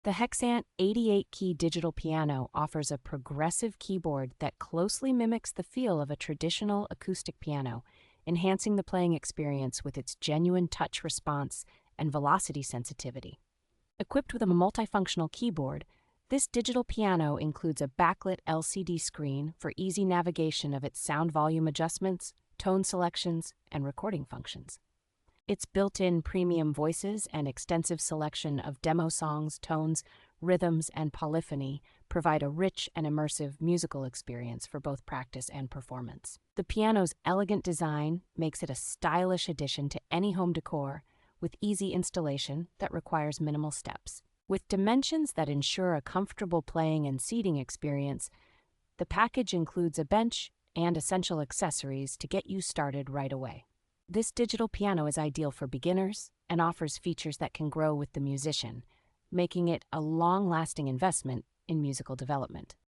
The HEXANT 88-key digital piano offers a progressive keyboard that closely mimics the feel of a traditional acoustic piano, enhancing the playing experience with its genuine touch response and velocity sensitivity. Equipped with a multifunctional keyboard, this digital piano includes a backlit LCD screen for easy navigation of its sound volume adjustments, tone selections, and recording functions. Its built-in premium voices and extensive selection of demo songs, tones, rhythms, and polyphony provide a rich and immersive musical experience for both practice and performance. The piano's elegant design makes it a stylish addition to any home decor, with easy installation that requires minimal steps. With dimensions that ensure a comfortable playing and seating experience, the package includes a bench and essential accessories to get you started right away. This digital piano is ideal for beginners and offers features that can grow with the musician, making it a long-lasting investment in musical development.